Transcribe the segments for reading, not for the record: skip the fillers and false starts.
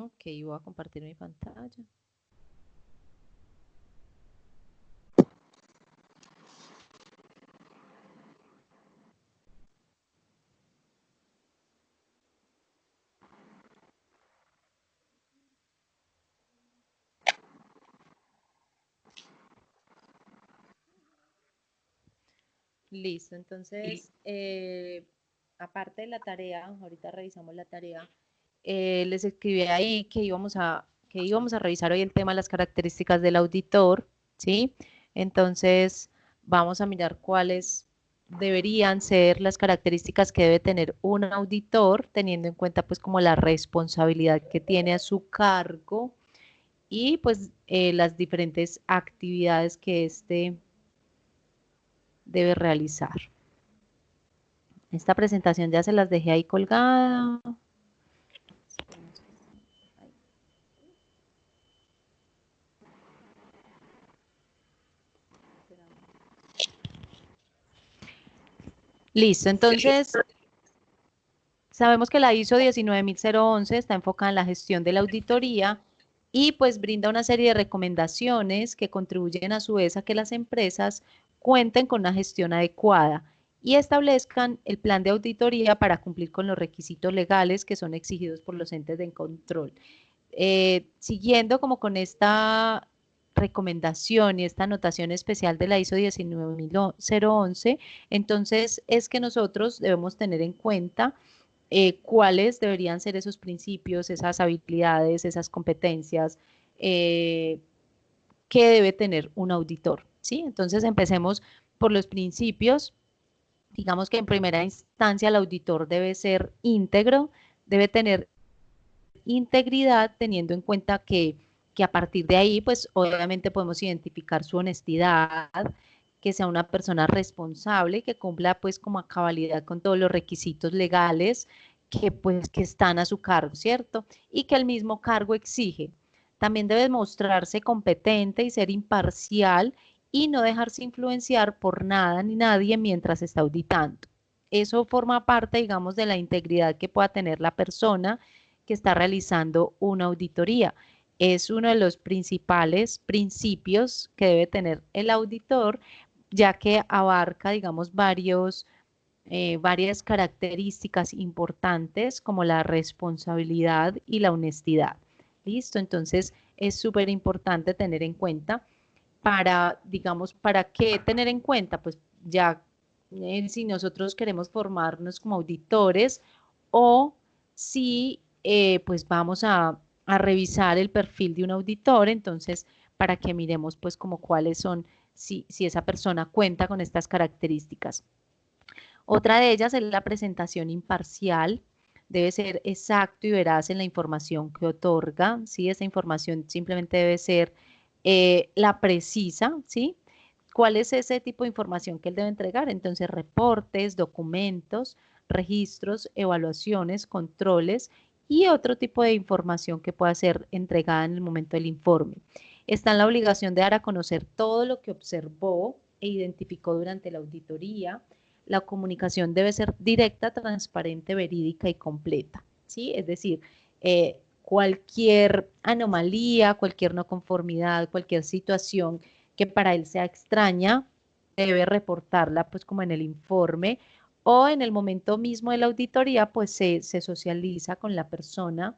Ok, voy a compartir mi pantalla. Listo, entonces, aparte de la tarea, ahorita revisamos la tarea, les escribí ahí que íbamos a revisar hoy el tema de las características del auditor, ¿sí? Entonces, vamos a mirar cuáles deberían ser las características que debe tener un auditor, teniendo en cuenta pues como la responsabilidad que tiene a su cargo y pues las diferentes actividades que éste debe realizar. Esta presentación ya se las dejé ahí colgada. Listo, entonces sabemos que la ISO 19011 está enfocada en la gestión de la auditoría y pues brinda una serie de recomendaciones que contribuyen a su vez a que las empresas cuenten con una gestión adecuada y establezcan el plan de auditoría para cumplir con los requisitos legales que son exigidos por los entes de control. Siguiendo como con esta recomendación y esta anotación especial de la ISO 19011, entonces es que nosotros debemos tener en cuenta cuáles deberían ser esos principios, esas habilidades, esas competencias que debe tener un auditor, ¿sí? Entonces empecemos por los principios. Digamos que en primera instancia el auditor debe ser íntegro, debe tener integridad, teniendo en cuenta que a partir de ahí, pues obviamente podemos identificar su honestidad, que sea una persona responsable, que cumpla pues como a cabalidad con todos los requisitos legales que pues que están a su cargo, ¿cierto? Y que el mismo cargo exige. También debe mostrarse competente y ser imparcial y no dejarse influenciar por nada ni nadie mientras está auditando. Eso forma parte, digamos, de la integridad que pueda tener la persona que está realizando una auditoría. Es uno de los principales principios que debe tener el auditor, ya que abarca, digamos, varias características importantes como la responsabilidad y la honestidad. ¿Listo? Entonces, es súper importante tener en cuenta para, digamos, ¿para qué tener en cuenta? Pues ya si nosotros queremos formarnos como auditores o si pues vamos a revisar el perfil de un auditor, entonces para que miremos pues como cuáles son, si esa persona cuenta con estas características. Otra de ellas es la presentación imparcial. Debe ser exacto y veraz en la información que otorga, ¿sí? Esa información simplemente debe ser la precisa, ¿sí? ¿Cuál es ese tipo de información que él debe entregar? Entonces, reportes, documentos, registros, evaluaciones, controles y otro tipo de información que pueda ser entregada en el momento del informe. Está en la obligación de dar a conocer todo lo que observó e identificó durante la auditoría. La comunicación debe ser directa, transparente, verídica y completa, ¿sí? Es decir, cualquier anomalía, cualquier no conformidad, cualquier situación que para él sea extraña, debe reportarla pues como en el informe o en el momento mismo de la auditoría, pues se socializa con la persona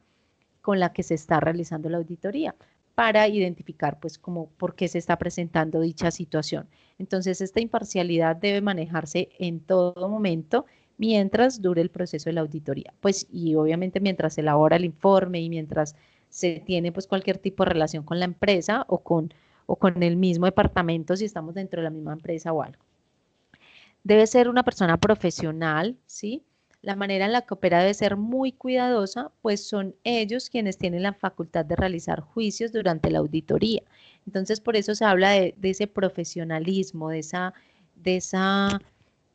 con la que se está realizando la auditoría para identificar pues como por qué se está presentando dicha situación. Entonces esta imparcialidad debe manejarse en todo momento mientras dure el proceso de la auditoría. Pues y obviamente mientras se elabora el informe y mientras se tiene pues cualquier tipo de relación con la empresa o con el mismo departamento si estamos dentro de la misma empresa o algo. Debe ser una persona profesional, ¿sí? La manera en la que opera debe ser muy cuidadosa, pues son ellos quienes tienen la facultad de realizar juicios durante la auditoría. Entonces, por eso se habla de ese profesionalismo, de esa,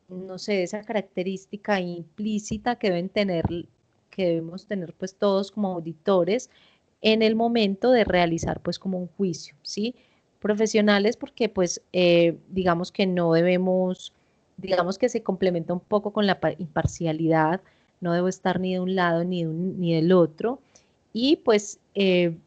no sé, de esa característica implícita que deben tener, que debemos tener pues todos como auditores en el momento de realizar pues como un juicio, ¿sí? Profesionales porque pues digamos que no debemos, digamos que se complementa un poco con la imparcialidad, no debo estar ni de un lado ni del otro Y pues en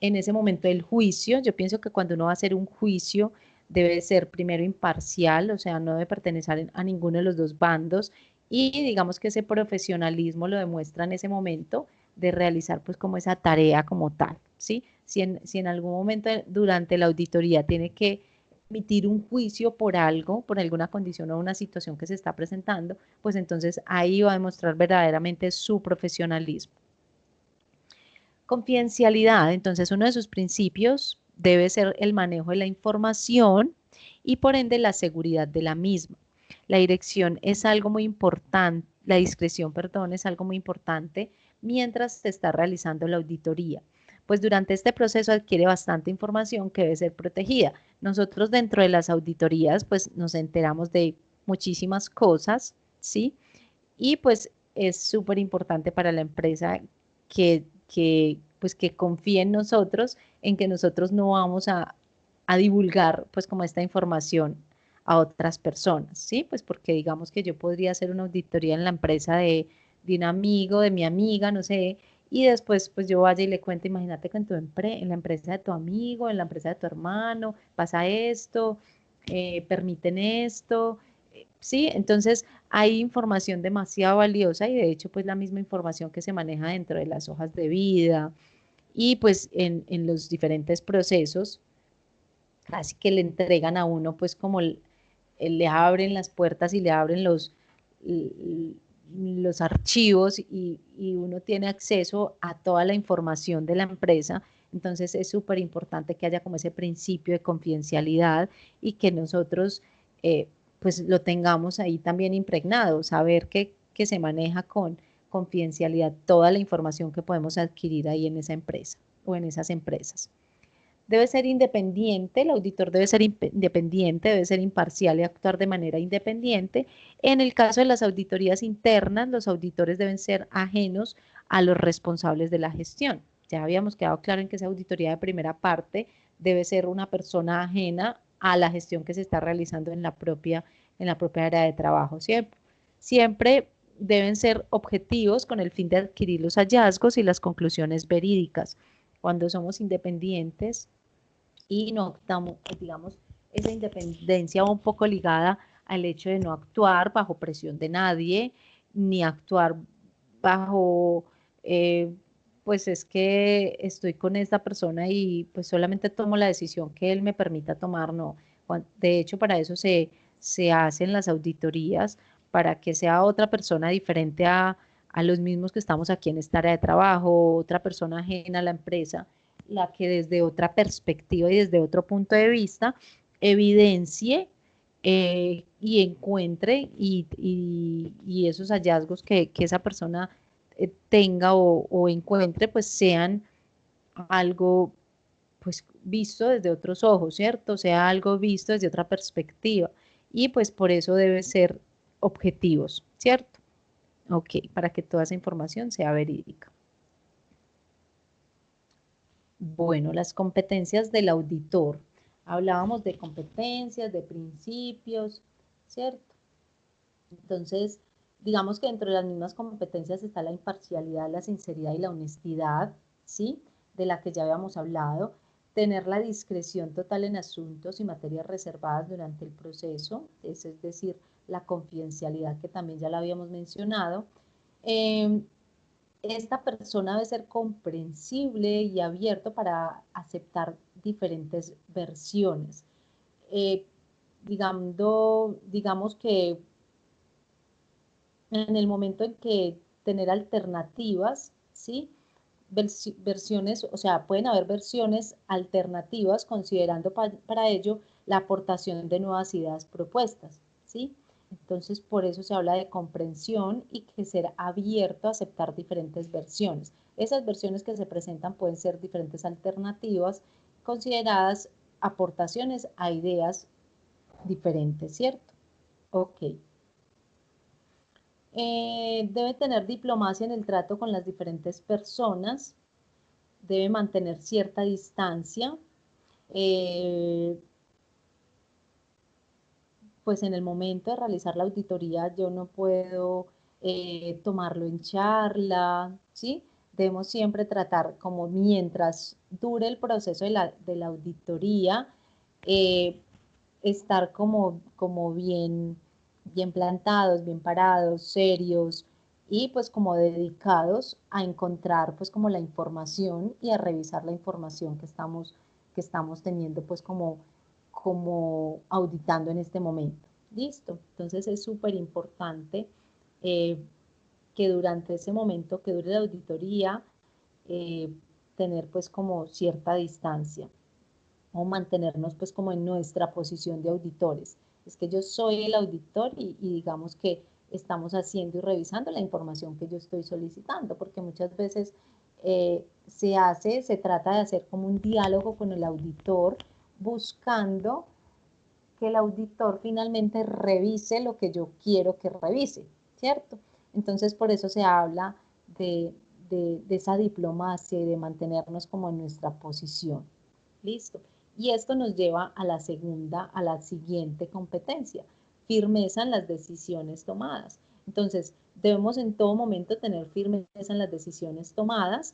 ese momento del juicio, yo pienso que cuando uno va a hacer un juicio debe ser primero imparcial, o sea, no debe pertenecer a ninguno de los dos bandos y digamos que ese profesionalismo lo demuestra en ese momento de realizar pues como esa tarea como tal, ¿sí? Si en algún momento durante la auditoría tiene que emitir un juicio por algo, por alguna condición o una situación que se está presentando, pues entonces ahí va a demostrar verdaderamente su profesionalismo. Confidencialidad, entonces uno de sus principios debe ser el manejo de la información y por ende la seguridad de la misma. La dirección es algo muy importante, la discreción, perdón, es algo muy importante mientras se está realizando la auditoría, pues durante este proceso adquiere bastante información que debe ser protegida. Nosotros dentro de las auditorías pues nos enteramos de muchísimas cosas, ¿sí? Y pues es súper importante para la empresa pues que confíe en nosotros, en que nosotros no vamos a divulgar pues como esta información a otras personas, ¿sí? Pues porque digamos que yo podría hacer una auditoría en la empresa de un amigo, de mi amiga, no sé, y después pues yo vaya y le cuento, imagínate que en la empresa de tu amigo, en la empresa de tu hermano, pasa esto, permiten esto, ¿sí? Entonces hay información demasiado valiosa y de hecho pues la misma información que se maneja dentro de las hojas de vida y pues en los diferentes procesos, así que le entregan a uno pues como le abren las puertas y le abren los archivos y uno tiene acceso a toda la información de la empresa. Entonces es súper importante que haya como ese principio de confidencialidad y que nosotros pues lo tengamos ahí también impregnado, saber que se maneja con confidencialidad toda la información que podemos adquirir ahí en esa empresa o en esas empresas. Debe ser independiente, el auditor debe ser independiente, debe ser imparcial y actuar de manera independiente. En el caso de las auditorías internas, los auditores deben ser ajenos a los responsables de la gestión. Ya habíamos quedado claro en que esa auditoría de primera parte debe ser una persona ajena a la gestión que se está realizando en la propia área de trabajo. Siempre deben ser objetivos con el fin de adquirir los hallazgos y las conclusiones verídicas. Cuando somos independientes, y no optamos, digamos, esa independencia va un poco ligada al hecho de no actuar bajo presión de nadie, ni actuar bajo, eh, pues es que estoy con esta persona y pues solamente tomo la decisión que él me permita tomar, no. De hecho, para eso se hacen las auditorías, para que sea otra persona diferente a los mismos que estamos aquí en esta área de trabajo, otra persona ajena a la empresa, la que desde otra perspectiva y desde otro punto de vista evidencie y encuentre y esos hallazgos que esa persona tenga o encuentre, pues sean algo pues visto desde otros ojos, ¿cierto? Sea algo visto desde otra perspectiva y pues por eso debe ser objetivos, ¿cierto? Ok, para que toda esa información sea verídica. Bueno, las competencias del auditor. Hablábamos de competencias, de principios, ¿cierto? Entonces, digamos que dentro de las mismas competencias está la imparcialidad, la sinceridad y la honestidad, ¿sí? De la que ya habíamos hablado. Tener la discreción total en asuntos y materias reservadas durante el proceso, es decir, la confidencialidad que también ya la habíamos mencionado. Eh, Esta persona debe ser comprensible y abierto para aceptar diferentes versiones. Eh, digamos que en el momento en que tener alternativas, ¿sí? Versiones, o sea, pueden haber versiones alternativas considerando para ello la aportación de nuevas ideas propuestas, ¿sí? Entonces, por eso se habla de comprensión y que ser abierto a aceptar diferentes versiones. Esas versiones que se presentan pueden ser diferentes alternativas consideradas aportaciones a ideas diferentes, ¿cierto? Ok. Debe tener diplomacia en el trato con las diferentes personas, debe mantener cierta distancia, eh, pues en el momento de realizar la auditoría yo no puedo tomarlo en charla, ¿sí? debemos siempre tratar, como mientras dure el proceso de la auditoría, estar como bien plantados, bien parados, serios y pues como dedicados a encontrar pues como la información y a revisar la información que estamos teniendo pues como auditando en este momento. ¿Listo? Entonces es súper importante eh, que durante ese momento que dure la auditoría, eh, tener pues como cierta distancia o mantenernos pues como en nuestra posición de auditores. Es que yo soy el auditor y digamos que estamos haciendo y revisando la información que yo estoy solicitando, porque muchas veces se trata de hacer como un diálogo con el auditor, buscando que el auditor finalmente revise lo que yo quiero que revise, ¿cierto? Entonces, por eso se habla de, de esa diplomacia y de mantenernos como en nuestra posición. ¿Listo? Y esto nos lleva a la segunda, a la siguiente competencia, firmeza en las decisiones tomadas. Entonces, debemos en todo momento tener firmeza en las decisiones tomadas.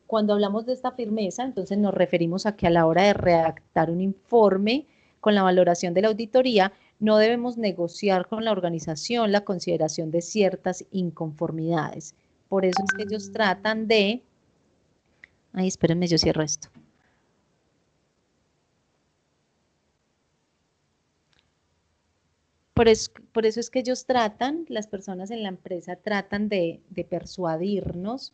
Cuando hablamos de esta firmeza, entonces nos referimos a que a la hora de redactar un informe con la valoración de la auditoría, no debemos negociar con la organización la consideración de ciertas inconformidades. Por eso es que ellos tratan de... Ay, espérenme, yo cierro esto. Por eso es que ellos tratan, las personas en la empresa tratan de persuadirnos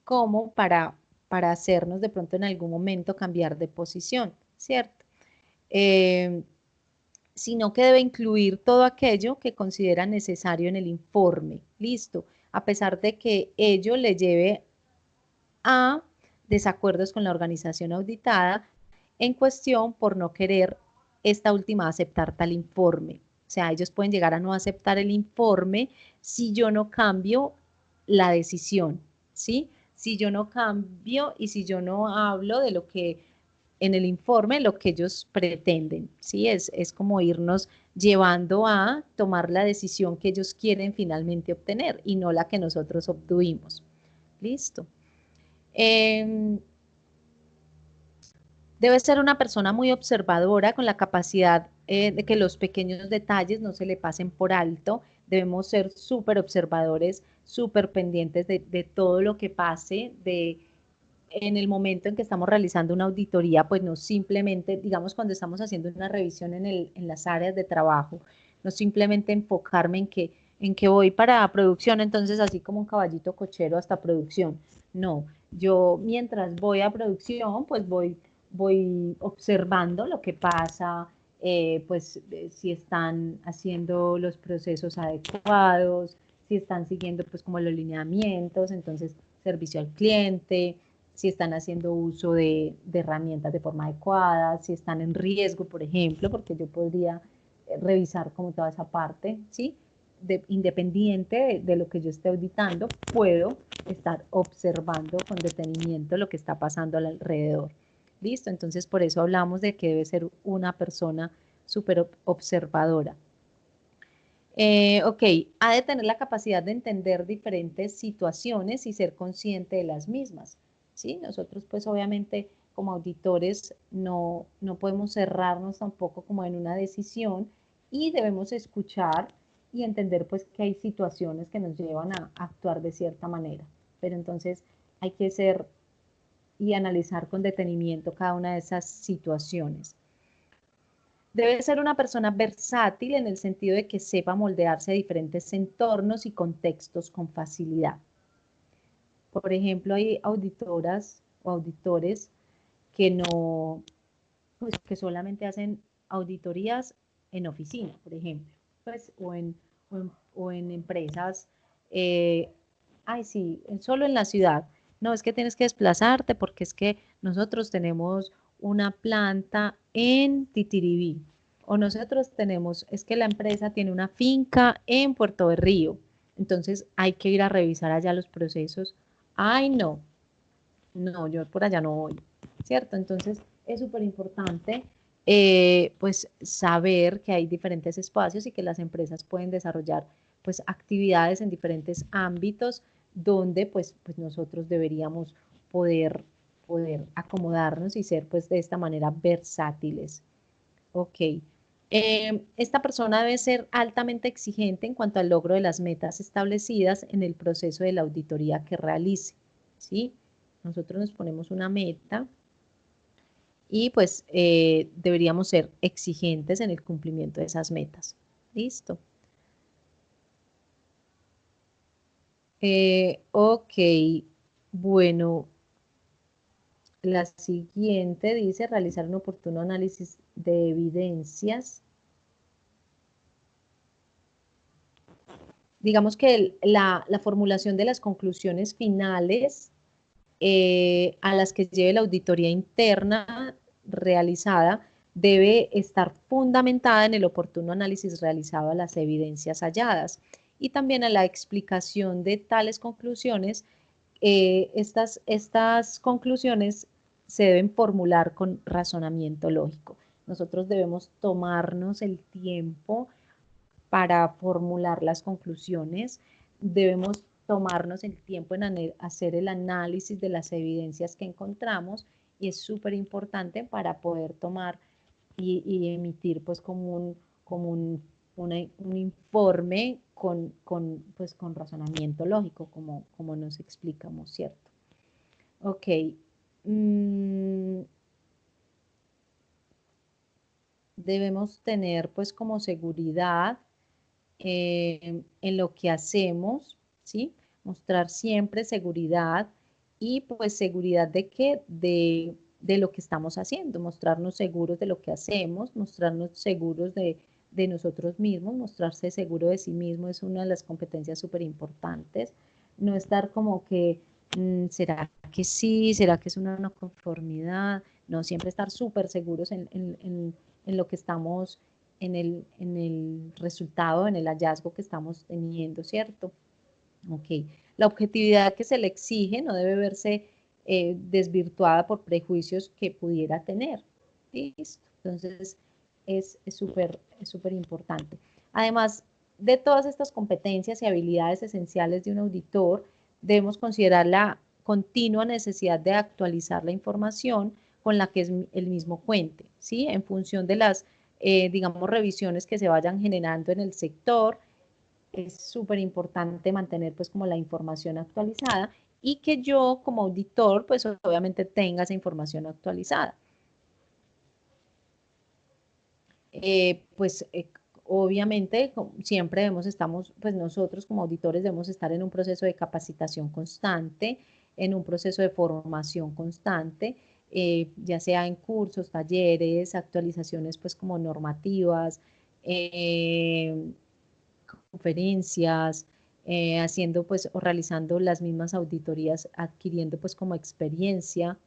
como para hacernos de pronto en algún momento cambiar de posición, ¿cierto? Eh, sino que debe incluir todo aquello que considera necesario en el informe, listo, a pesar de que ello le lleve a desacuerdos con la organización auditada en cuestión por no querer esta última aceptar tal informe. O sea, ellos pueden llegar a no aceptar el informe si yo no cambio la decisión, ¿sí? Si yo no cambio y si yo no hablo de lo que en el informe, lo que ellos pretenden, ¿sí? Es como irnos llevando a tomar la decisión que ellos quieren finalmente obtener y no la que nosotros obtuvimos. Listo. Eh, Debe ser una persona muy observadora con la capacidad de que los pequeños detalles no se le pasen por alto. Debemos ser súper observadores, súper pendientes de todo lo que pase, en el momento en que estamos realizando una auditoría, pues no simplemente, digamos, cuando estamos haciendo una revisión en las áreas de trabajo, no simplemente enfocarme en que voy para producción, entonces así como un caballito cochero hasta producción. No, yo mientras voy a producción, pues voy observando lo que pasa, si están haciendo los procesos adecuados, si están siguiendo pues como los lineamientos, entonces servicio al cliente, si están haciendo uso de herramientas de forma adecuada, si están en riesgo, por ejemplo, porque yo podría revisar como toda esa parte, ¿sí? Independiente de lo que yo esté auditando, puedo estar observando con detenimiento lo que está pasando alrededor. ¿Listo? Entonces, por eso hablamos de que debe ser una persona súper observadora. Ok, ha de tener la capacidad de entender diferentes situaciones y ser consciente de las mismas. ¿Sí? Nosotros pues obviamente como auditores no podemos cerrarnos tampoco como en una decisión y debemos escuchar y entender pues que hay situaciones que nos llevan a actuar de cierta manera. Pero entonces hay que ser y analizar con detenimiento cada una de esas situaciones. Debe ser una persona versátil en el sentido de que sepa moldearse a diferentes entornos y contextos con facilidad. Por ejemplo, hay auditoras o auditores que no, pues que solamente hacen auditorías en oficina, por ejemplo, pues, o en empresas, ay sí, solo en la ciudad. No, es que tienes que desplazarte porque es que nosotros tenemos una planta en Titiribí, o nosotros tenemos, es que la empresa tiene una finca en Puerto de Río, entonces hay que ir a revisar allá los procesos. Ay, no, no, yo por allá no voy, ¿cierto? Entonces es súper importante pues saber que hay diferentes espacios y que las empresas pueden desarrollar pues actividades en diferentes ámbitos donde pues nosotros deberíamos poder acomodarnos y ser pues de esta manera versátiles. Ok. Esta persona debe ser altamente exigente en cuanto al logro de las metas establecidas en el proceso de la auditoría que realice, ¿sí? Nosotros nos ponemos una meta y pues deberíamos ser exigentes en el cumplimiento de esas metas. Listo. Ok, bueno, la siguiente dice realizar un oportuno análisis de evidencias. Digamos que la formulación de las conclusiones finales a las que lleve la auditoría interna realizada debe estar fundamentada en el oportuno análisis realizado a las evidencias halladas y también a la explicación de tales conclusiones. Estas conclusiones se deben formular con razonamiento lógico. Nosotros debemos tomarnos el tiempo para formular las conclusiones, debemos tomarnos el tiempo en hacer el análisis de las evidencias que encontramos y es súper importante para poder tomar y emitir pues un informe pues, con razonamiento lógico, como nos explicamos, ¿cierto? Ok. Debemos tener pues como seguridad en lo que hacemos, ¿sí? Mostrar siempre seguridad y pues seguridad de qué, de lo que estamos haciendo, mostrarnos seguros de lo que hacemos, mostrarnos seguros de nosotros mismos, mostrarse seguro de sí mismo es una de las competencias súper importantes, no estar como que, ¿será que sí? ¿Será que es una no conformidad? No, siempre estar súper seguros en lo que estamos en el resultado, en el hallazgo que estamos teniendo, ¿cierto? Ok. La objetividad que se le exige no debe verse desvirtuada por prejuicios que pudiera tener. ¿Listo? Entonces, es súper importante. Además de todas estas competencias y habilidades esenciales de un auditor, debemos considerar la continua necesidad de actualizar la información con la que es el mismo cuente, ¿sí? En función de las, digamos, revisiones que se vayan generando en el sector, es súper importante mantener pues como la información actualizada y que yo como auditor pues obviamente tenga esa información actualizada. Pues obviamente siempre pues nosotros como auditores debemos estar en un proceso de capacitación constante, en un proceso de formación constante, ya sea en cursos, talleres, actualizaciones pues como normativas, conferencias, haciendo pues o realizando las mismas auditorías, adquiriendo pues como experiencia.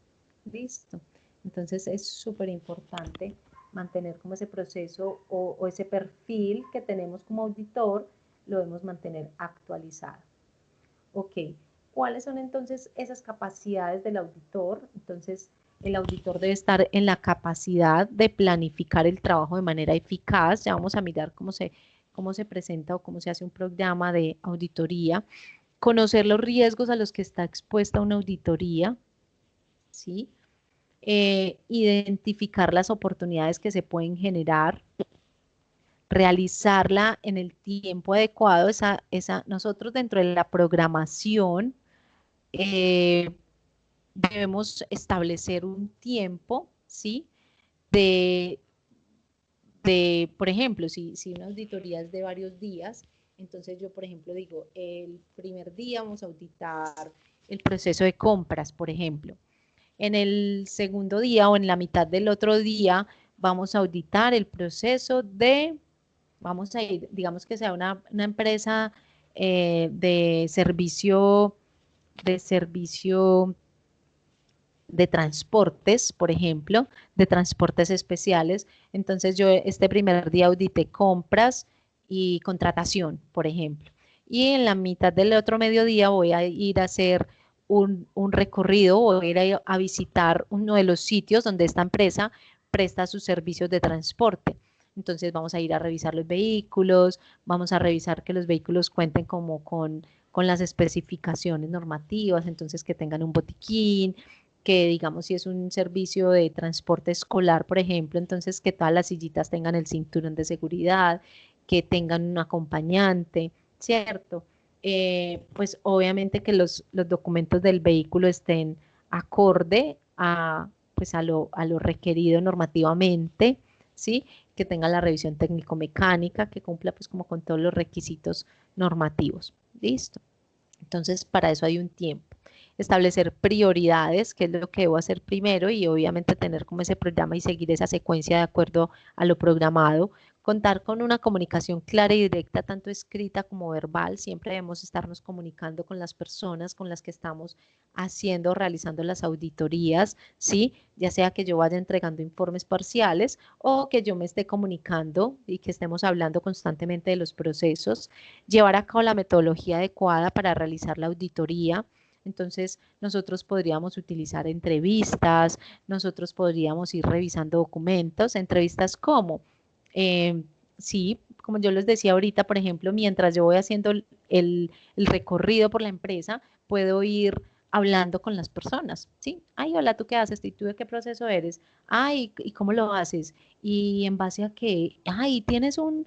Listo. Entonces es súper importante mantener como ese proceso o ese perfil que tenemos como auditor, lo debemos mantener actualizado. Ok, ¿cuáles son entonces esas capacidades del auditor? Entonces, el auditor debe estar en la capacidad de planificar el trabajo de manera eficaz. Ya vamos a mirar cómo se presenta o cómo se hace un programa de auditoría. Conocer los riesgos a los que está expuesta una auditoría, ¿sí? Identificar las oportunidades que se pueden generar, realizarla en el tiempo adecuado. Nosotros dentro de la programación eh, debemos establecer un tiempo, ¿sí? De, por ejemplo, si una auditoría es de varios días, entonces yo, por ejemplo, digo, el primer día vamos a auditar el proceso de compras, por ejemplo. En el segundo día o en la mitad del otro día vamos a auditar el proceso vamos a ir, digamos que sea una empresa de servicio de transportes, por ejemplo, de transportes especiales. Entonces yo este primer día audité compras y contratación, por ejemplo. Y en la mitad del otro mediodía voy a ir a hacer un recorrido, voy a ir a visitar uno de los sitios donde esta empresa presta sus servicios de transporte. Entonces vamos a ir a revisar los vehículos, vamos a revisar que los vehículos cuenten como con las especificaciones normativas, entonces que tengan un botiquín, que digamos si es un servicio de transporte escolar, por ejemplo, entonces que todas las sillitas tengan el cinturón de seguridad, que tengan un acompañante, ¿cierto? Pues obviamente que los documentos del vehículo estén acorde a, pues a lo requerido normativamente, ¿sí? Que tenga la revisión técnico-mecánica, que cumpla pues como con todos los requisitos normativos. ¿Listo? Entonces, para eso hay un tiempo. Establecer prioridades, qué es lo que debo hacer primero y obviamente tener como ese programa y seguir esa secuencia de acuerdo a lo programado. Contar con una comunicación clara y directa, tanto escrita como verbal. Siempre debemos estarnos comunicando con las personas con las que estamos haciendo, realizando las auditorías, ¿sí? Ya sea que yo vaya entregando informes parciales o que yo me esté comunicando y que estemos hablando constantemente de los procesos. Llevar a cabo la metodología adecuada para realizar la auditoría. Entonces, nosotros podríamos utilizar entrevistas, nosotros podríamos ir revisando documentos, entrevistas como, eh, sí, como yo les decía ahorita, por ejemplo, mientras yo voy haciendo el recorrido por la empresa, puedo ir hablando con las personas, ¿sí? Ay, hola, ¿tú qué haces? ¿Y tú de qué proceso eres? Ay, ¿y cómo lo haces? ¿Y en base a qué? Ay, ¿tienes un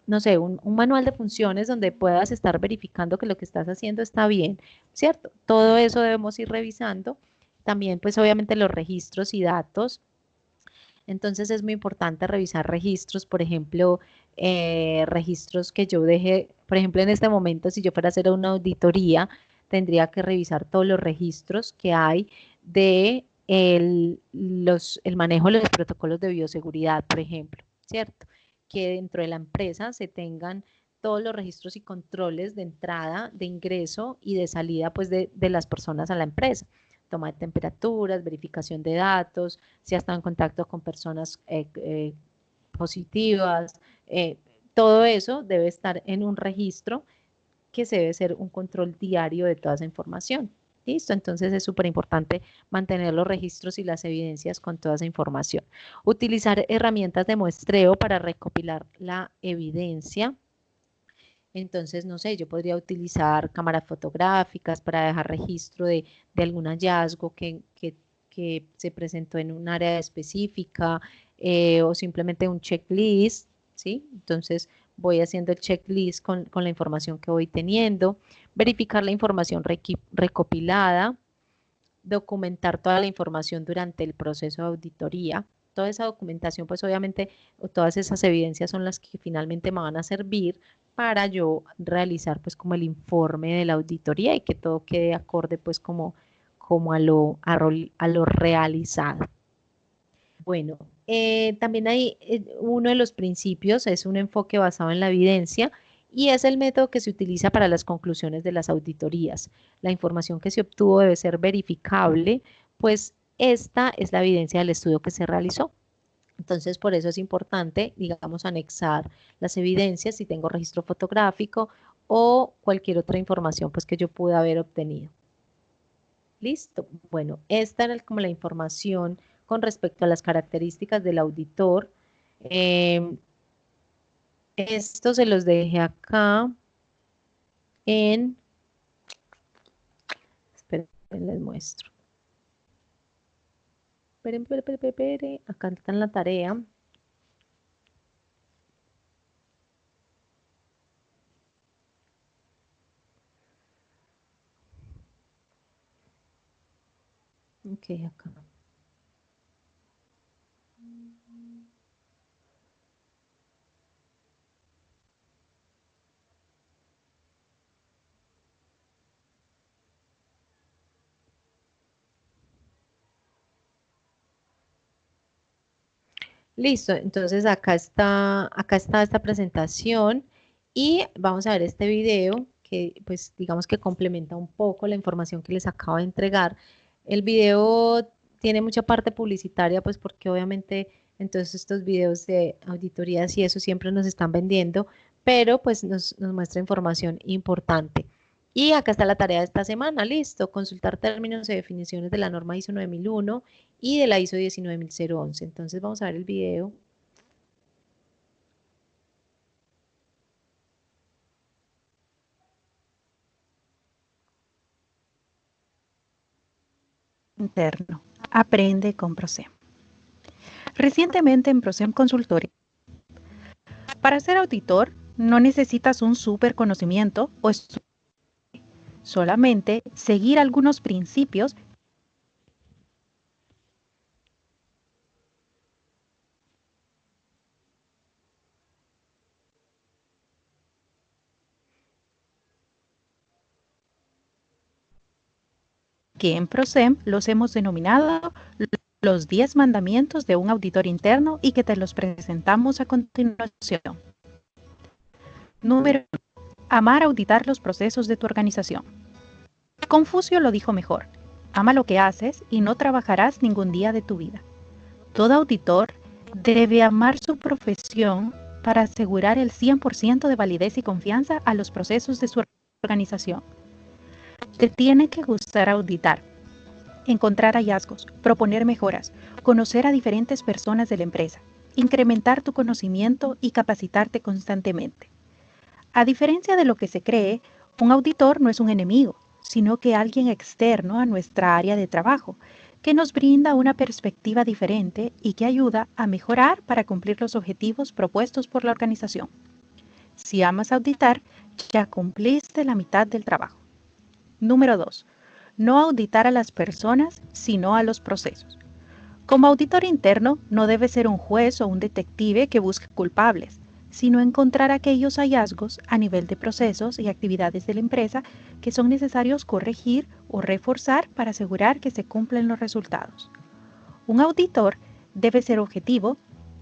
no sé, un manual de funciones donde puedas estar verificando que lo que estás haciendo está bien, ¿cierto? Todo eso debemos ir revisando. También, pues obviamente los registros y datos. Entonces es muy importante revisar registros, por ejemplo, registros que yo deje, por ejemplo, en este momento, si yo fuera a hacer una auditoría, tendría que revisar todos los registros que hay de el manejo de los protocolos de bioseguridad, por ejemplo, ¿cierto? Que dentro de la empresa se tengan todos los registros y controles de entrada, de ingreso y de salida, pues, de las personas a la empresa. Toma de temperaturas, verificación de datos, si ha estado en contacto con personas positivas, todo eso debe estar en un registro que se debe ser un control diario de toda esa información. ¿Listo? Entonces es súper importante mantener los registros y las evidencias con toda esa información. Utilizar herramientas de muestreo para recopilar la evidencia. Entonces, no sé, yo podría utilizar cámaras fotográficas para dejar registro de algún hallazgo que se presentó en un área específica o simplemente un checklist, ¿sí? Entonces, voy haciendo el checklist con la información que voy teniendo, verificar la información recopilada, documentar toda la información durante el proceso de auditoría. Toda esa documentación, pues obviamente, o todas esas evidencias son las que finalmente me van a servir para yo realizar pues como el informe de la auditoría y que todo quede acorde pues como a lo realizado. Bueno, también hay uno de los principios, es un enfoque basado en la evidencia y es el método que se utiliza para las conclusiones de las auditorías. La información que se obtuvo debe ser verificable, pues esta es la evidencia del estudio que se realizó. Entonces, por eso es importante, digamos, anexar las evidencias si tengo registro fotográfico o cualquier otra información pues que yo pueda haber obtenido. Listo. Bueno, esta era como la información con respecto a las características del auditor. Eh, esto se los dejé acá en, esperen, les muestro. Esperen, acá está en la tarea. Ok, acá. Listo, entonces acá está esta presentación y vamos a ver este video que pues digamos que complementa un poco la información que les acabo de entregar. El video tiene mucha parte publicitaria pues porque obviamente en todos estos videos de auditorías y eso siempre nos están vendiendo, pero pues nos muestra información importante. Y acá está la tarea de esta semana, listo, consultar términos y definiciones de la norma ISO 9001 y de la ISO 19011. Entonces vamos a ver el video. interno. Aprende con ProSem. Recientemente en ProSem Consultoría, para ser auditor no necesitas un super conocimiento o solamente seguir algunos principios que en ProSem los hemos denominado los 10 mandamientos de un auditor interno y que te los presentamos a continuación. Número 1. Amar auditar los procesos de tu organización. Confucio lo dijo mejor: ama lo que haces y no trabajarás ningún día de tu vida. Todo auditor debe amar su profesión para asegurar el 100% de validez y confianza a los procesos de su organización. Te tiene que gustar auditar, encontrar hallazgos, proponer mejoras, conocer a diferentes personas de la empresa, incrementar tu conocimiento y capacitarte constantemente. A diferencia de lo que se cree, un auditor no es un enemigo, sino que alguien externo a nuestra área de trabajo, que nos brinda una perspectiva diferente y que ayuda a mejorar para cumplir los objetivos propuestos por la organización. Si amas auditar, ya cumpliste la mitad del trabajo. Número 2. No auditar a las personas, sino a los procesos. Como auditor interno, no debes ser un juez o un detective que busque culpables, sino encontrar aquellos hallazgos a nivel de procesos y actividades de la empresa que son necesarios corregir o reforzar para asegurar que se cumplen los resultados. Un auditor debe ser objetivo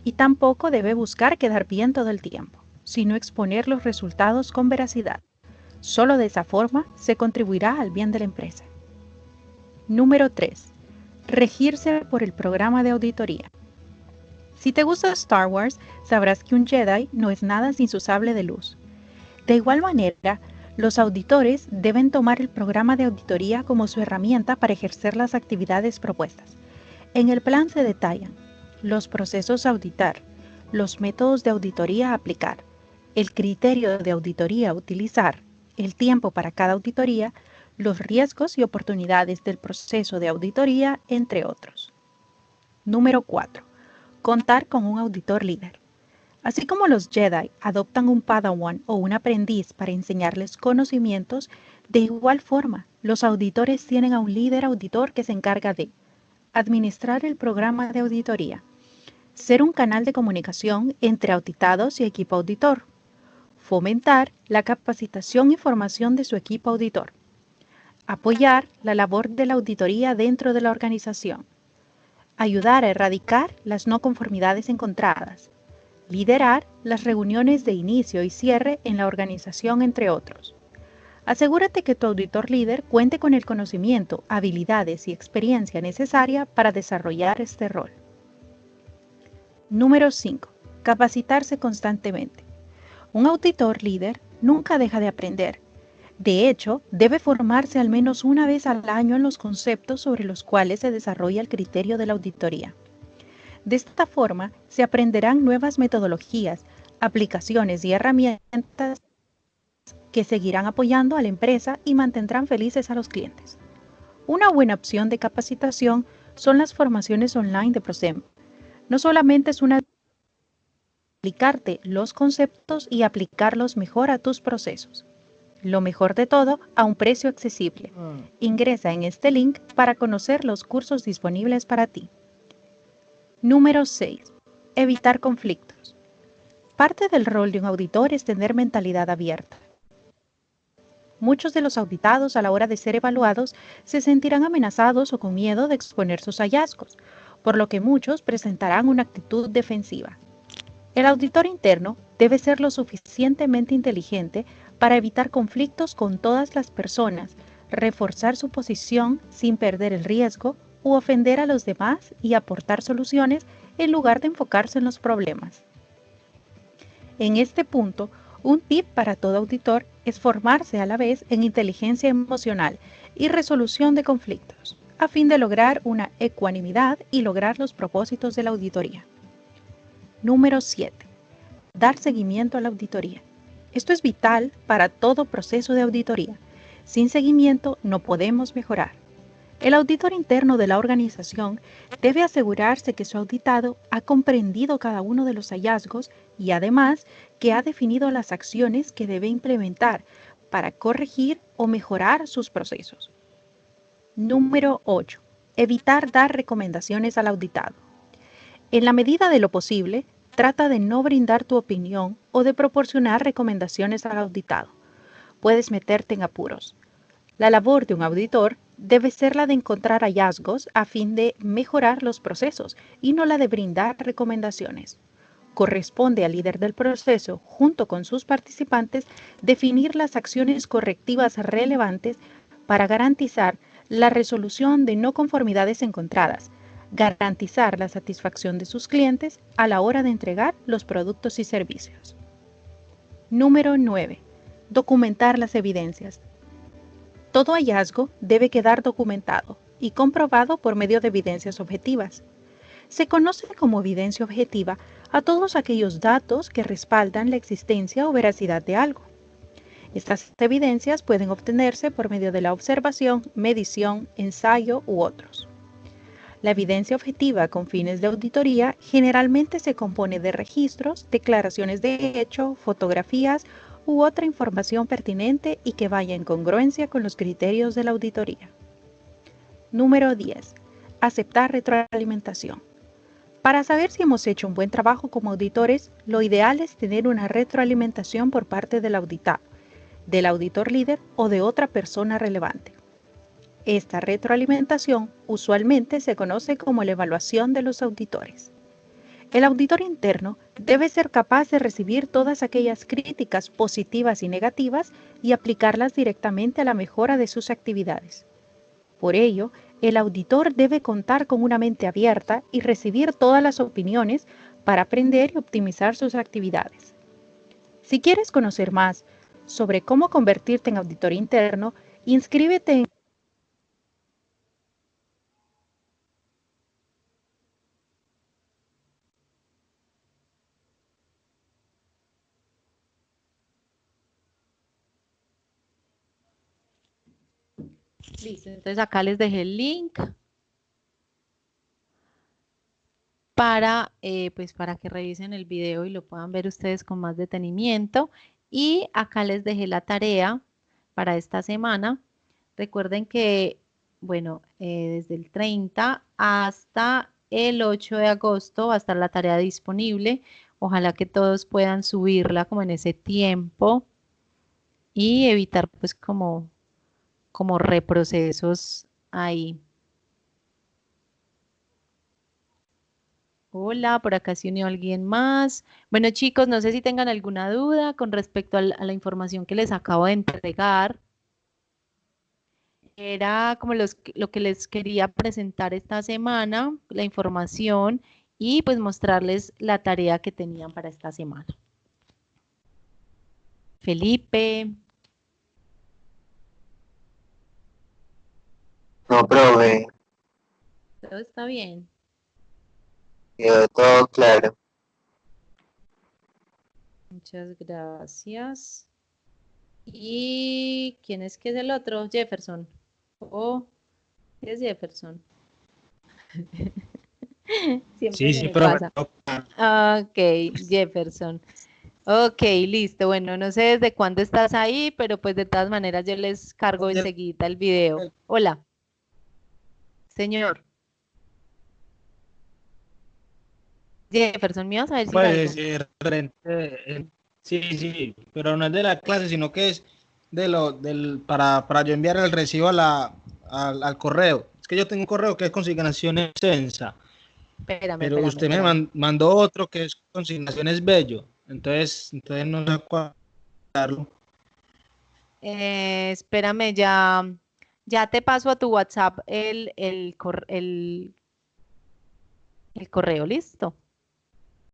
y tampoco debe buscar quedar bien todo el tiempo, sino exponer los resultados con veracidad. Solo de esa forma se contribuirá al bien de la empresa. Número 3. Regirse por el programa de auditoría. Si te gusta Star Wars, sabrás que un Jedi no es nada sin su sable de luz. De igual manera, los auditores deben tomar el programa de auditoría como su herramienta para ejercer las actividades propuestas. En el plan se detallan los procesos a auditar, los métodos de auditoría a aplicar, el criterio de auditoría a utilizar, el tiempo para cada auditoría, los riesgos y oportunidades del proceso de auditoría, entre otros. Número 4. Contar con un auditor líder. Así como los Jedi adoptan un Padawan o un aprendiz para enseñarles conocimientos, de igual forma, los auditores tienen a un líder auditor que se encarga de administrar el programa de auditoría, ser un canal de comunicación entre auditados y equipo auditor, fomentar la capacitación y formación de su equipo auditor, apoyar la labor de la auditoría dentro de la organización, ayudar a erradicar las no conformidades encontradas, liderar las reuniones de inicio y cierre en la organización, entre otros. Asegúrate que tu auditor líder cuente con el conocimiento, habilidades y experiencia necesaria para desarrollar este rol. Número 5. Capacitarse constantemente. Un auditor líder nunca deja de aprender. De hecho, debe formarse al menos una vez al año en los conceptos sobre los cuales se desarrolla el criterio de la auditoría. De esta forma, se aprenderán nuevas metodologías, aplicaciones y herramientas que seguirán apoyando a la empresa y mantendrán felices a los clientes. Una buena opción de capacitación son las formaciones online de ProSem. No solamente es una aplicarte los conceptos y aplicarlos mejor a tus procesos. Lo mejor de todo, a un precio accesible. Ingresa en este link para conocer los cursos disponibles para ti. Número 6. Evitar conflictos. Parte del rol de un auditor es tener mentalidad abierta. Muchos de los auditados a la hora de ser evaluados se sentirán amenazados o con miedo de exponer sus hallazgos, por lo que muchos presentarán una actitud defensiva. El auditor interno debe ser lo suficientemente inteligente para evitar conflictos con todas las personas, reforzar su posición sin perder el riesgo u ofender a los demás y aportar soluciones en lugar de enfocarse en los problemas. En este punto, un tip para todo auditor es formarse a la vez en inteligencia emocional y resolución de conflictos, a fin de lograr una ecuanimidad y lograr los propósitos de la auditoría. Número 7. Dar seguimiento a la auditoría. Esto es vital para todo proceso de auditoría. Sin seguimiento no podemos mejorar. El auditor interno de la organización debe asegurarse que su auditado ha comprendido cada uno de los hallazgos y además que ha definido las acciones que debe implementar para corregir o mejorar sus procesos. Número 8. Evitar dar recomendaciones al auditado. En la medida de lo posible, trata de no brindar tu opinión o de proporcionar recomendaciones al auditado. Puedes meterte en apuros. La labor de un auditor debe ser la de encontrar hallazgos a fin de mejorar los procesos y no la de brindar recomendaciones. Corresponde al líder del proceso, junto con sus participantes, definir las acciones correctivas relevantes para garantizar la resolución de no conformidades encontradas, garantizar la satisfacción de sus clientes a la hora de entregar los productos y servicios. Número 9. Documentar las evidencias. Todo hallazgo debe quedar documentado y comprobado por medio de evidencias objetivas. Se conoce como evidencia objetiva a todos aquellos datos que respaldan la existencia o veracidad de algo. Estas evidencias pueden obtenerse por medio de la observación, medición, ensayo u otros. La evidencia objetiva con fines de auditoría generalmente se compone de registros, declaraciones de hecho, fotografías u otra información pertinente y que vaya en congruencia con los criterios de la auditoría. Número 10. Aceptar retroalimentación. Para saber si hemos hecho un buen trabajo como auditores, lo ideal es tener una retroalimentación por parte del auditado, del auditor líder o de otra persona relevante. Esta retroalimentación usualmente se conoce como la evaluación de los auditores. El auditor interno debe ser capaz de recibir todas aquellas críticas positivas y negativas y aplicarlas directamente a la mejora de sus actividades. Por ello, el auditor debe contar con una mente abierta y recibir todas las opiniones para aprender y optimizar sus actividades. Si quieres conocer más sobre cómo convertirte en auditor interno, inscríbete en Listo, entonces acá les dejé el link para, pues para que revisen el video y lo puedan ver ustedes con más detenimiento. Y acá les dejé la tarea para esta semana. Recuerden que, bueno, desde el 30 hasta el 8 de agosto va a estar la tarea disponible. Ojalá que todos puedan subirla como en ese tiempo y evitar pues como reprocesos ahí. Hola, por acá se unió alguien más. Bueno, chicos, no sé si tengan alguna duda con respecto a la información que les acabo de entregar. Era como lo que les quería presentar esta semana, la información y pues mostrarles la tarea que tenían para esta semana. Felipe. No, profe, ¿Todo está bien? quedó todo claro. Muchas gracias. ¿Y quién es que es el otro? Jefferson. Oh, es Jefferson. Siempre Sí, se sí, me profe. pasa. Ok, Jefferson. Ok, listo. Bueno, no sé desde cuándo estás ahí, pero pues de todas maneras yo les cargo enseguida el video. Hola, señor. Jefferson, ¿me vas a decir algo? Pues sí, sí, pero no es de la clase, sino que es para yo enviar el recibo al correo. Es que yo tengo un correo que es consignación extensa, pero usted me Espérame. mandó otro que es consignaciones bello. Entonces no sé cuál darlo. Espérame, ya te paso a tu WhatsApp el correo, ¿listo?